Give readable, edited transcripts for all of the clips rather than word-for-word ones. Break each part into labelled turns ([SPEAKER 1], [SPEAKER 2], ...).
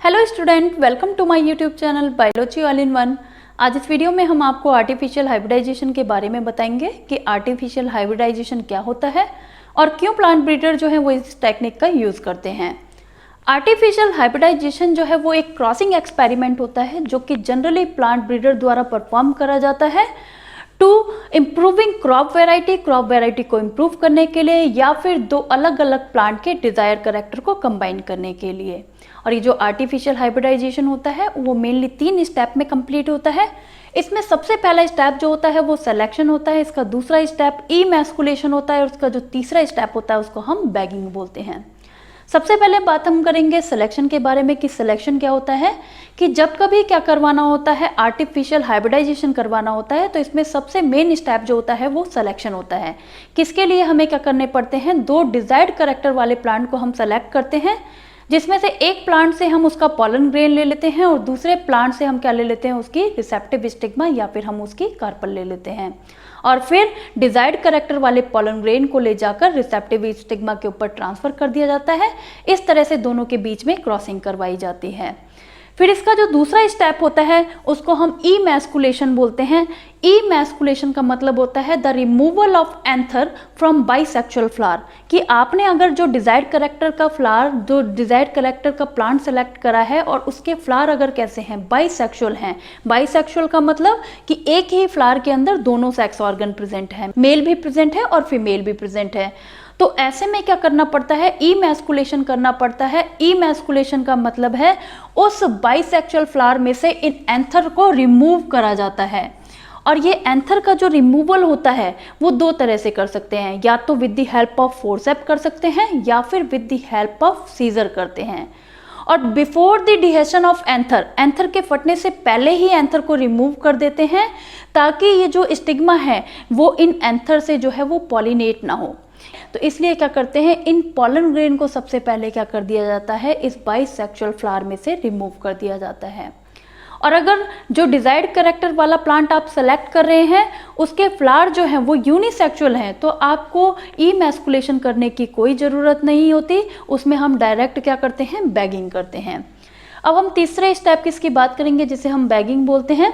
[SPEAKER 1] Hello student, welcome to my YouTube channel biology all in one. आज इस video में हम आपको आर्टिफिशियल हाइब्रिडाइजेशन के बारे में बताएंगे कि आर्टिफिशियल हाइब्रिडाइजेशन क्या होता है और क्यों प्लांट ब्रीडर जो है वो इस टेक्निक का यूज़ करते हैं। आर्टिफिशियल हाइब्रिडाइजेशन जो है वो एक क्रॉसिंग एक्सपेरिमेंट होता है जो कि जनरली प्लांट ब्रीडर द्वारा परफॉर्म करा जाता है टू इम्प्रूविंग क्रॉप वेराइटी को इम्प्रूव करने के लिए या फिर दो अलग अलग प्लांट के डिजायर कैरेक्टर को कंबाइन करने के लिए। और ये जो आर्टिफिशियल हाइब्रिडाइजेशन होता है वो मेनली 3 स्टेप में कंप्लीट होता है। इसमें सबसे पहला स्टेप जो होता है वो सिलेक्शन होता है, इसका दूसरा स्टेप इमैस्कुलेशन होता है और उसका जो तीसरा स्टेप होता है उसको हम बैगिंग बोलते हैं। सबसे पहले बात हम करेंगे सिलेक्शन के बारे में कि सिलेक्शन क्या होता है। कि जब कभी क्या करवाना होता है, आर्टिफिशियल हाइब्रिडाइजेशन करवाना होता है तो इसमें सबसे मेन स्टेप जो होता है वो सिलेक्शन होता है। किसके लिए हमें क्या करने पड़ते हैं, 2 डिजायर्ड कैरेक्टर वाले प्लांट को हम सेलेक्ट करते हैं, जिसमें से एक प्लांट से हम उसका पॉलन ग्रेन ले लेते हैं और दूसरे प्लांट से हम क्या ले लेते हैं, उसकी रिसेप्टिव स्टिग्मा या फिर हम उसकी कार्पल ले लेते हैं। और फिर डिजायर्ड कैरेक्टर वाले पॉलन ग्रेन को ले जाकर रिसेप्टिव स्टिग्मा के ऊपर ट्रांसफर कर दिया जाता है। इस तरह से दोनों के बीच में क्रॉसिंग करवाई जाती है। फिर इसका जो दूसरा स्टेप होता है उसको हम इमैस्कुलेशन बोलते हैं। इमैस्कुलेशन का मतलब होता है the removal of anther from bisexual flower. कि आपने अगर जो डिजायर्ड कैरेक्टर का फ्लावर, जो डिजायर्ड कैरेक्टर का प्लांट सेलेक्ट करा है और उसके फ्लावर अगर कैसे हैं, बाइसेक्सुअल हैं। बाइसेक्सुअल का मतलब कि एक ही फ्लावर के अंदर दोनों सेक्स ऑर्गन प्रेजेंट है, मेल भी प्रेजेंट है और फीमेल भी प्रेजेंट है। तो ऐसे में क्या करना पड़ता है, इमैस्कुलेशन करना पड़ता है। इमैस्कुलेशन का मतलब है उस बाइसेक्सुअल फ्लावर में से इन एंथर को रिमूव करा जाता है। और ये एंथर का जो रिमूवल होता है वो 2 तरह से कर सकते हैं, या तो with the help of forcep कर सकते हैं या फिर with the help of scissor करते हैं। और before the dehiscence of anther, anther के फटने से पहले ही एंथर को रिमूव कर देते हैं ताकि ये जो स्टिग्मा है वो इन एंथर से जो है वो पॉलिनेट ना हो। तो इसलिए क्या करते हैं, इन पॉलन ग्रेन को सबसे पहले क्या कर दिया जाता है, इस बाइसेक्सुअल फ्लावर में से रिमूव कर दिया जाता है। और अगर जो डिजायर्ड कैरेक्टर वाला प्लांट आप सेलेक्ट कर रहे हैं उसके फ्लावर जो है वो यूनिसेक्सुअल हैं तो आपको इमैस्कुलेशन करने की कोई ज़रूरत नहीं होती, उसमें हम डायरेक्ट क्या करते हैं, बैगिंग करते हैं। अब हम तीसरे स्टेप किसकी बात करेंगे जिसे हम बैगिंग बोलते हैं।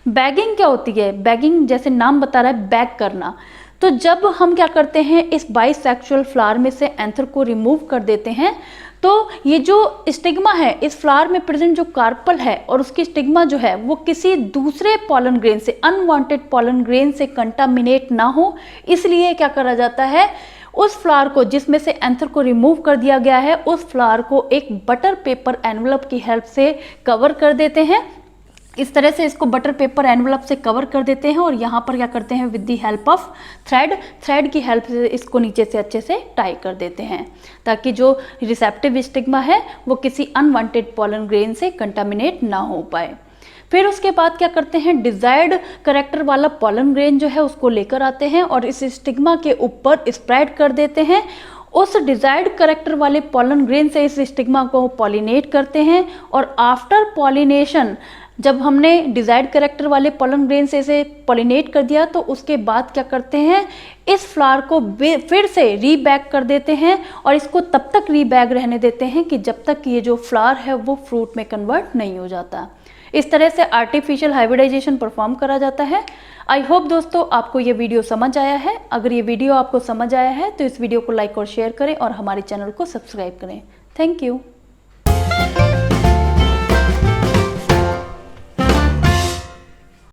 [SPEAKER 1] बैगिंग क्या होती है, बैगिंग जैसे नाम बता रहा है बैग करना। तो जब हम क्या करते हैं, इस बाइसेक्सुअल फ्लावर में से एंथर को रिमूव कर देते हैं तो ये जो स्टिग्मा है, इस फ्लावर में प्रेजेंट जो कार्पल है और उसकी स्टिग्मा जो है वो किसी दूसरे पॉलन ग्रेन से, अनवांटेड पॉलन ग्रेन से कंटामिनेट ना हो, इसलिए क्या करा जाता है, उस फ्लावर को जिसमें से एंथर को रिमूव कर दिया गया है उस फ्लावर को एक बटर पेपर एनवलप की हेल्प से कवर कर देते हैं। इस तरह से इसको बटर पेपर एनवलप से कवर कर देते हैं और यहाँ पर क्या करते हैं, with the help of thread की हेल्प से इसको नीचे से अच्छे से टाई कर देते हैं ताकि जो रिसेप्टिव स्टिग्मा है वो किसी अनवांटेड पॉलन ग्रेन से कंटामिनेट ना हो पाए। फिर उसके बाद क्या करते हैं, डिजायर्ड कैरेक्टर वाला पॉलन ग्रेन जो है उसको लेकर आते हैं और इस स्टिग्मा के ऊपर स्प्रेड कर देते हैं। उस डिजायर्ड कैरेक्टर वाले पॉलन ग्रेन से इस स्टिग्मा को पॉलिनेट करते हैं और आफ्टर पॉलिनेशन, जब हमने डिजायर्ड कैरेक्टर वाले पॉलन ग्रेन से इसे पॉलिनेट कर दिया तो उसके बाद क्या करते हैं, इस फ्लावर को फिर से रीबैग कर देते हैं और इसको तब तक रीबैग रहने देते हैं कि जब तक ये जो फ्लावर है वो फ्रूट में कन्वर्ट नहीं हो जाता। इस तरह से आर्टिफिशियल हाइब्रिडाइजेशन परफॉर्म करा जाता है। आई होप दोस्तों आपको ये वीडियो समझ आया है। अगर ये वीडियो आपको समझ आया है तो इस वीडियो को लाइक और शेयर करें और हमारे चैनल को सब्सक्राइब करें। Thank you.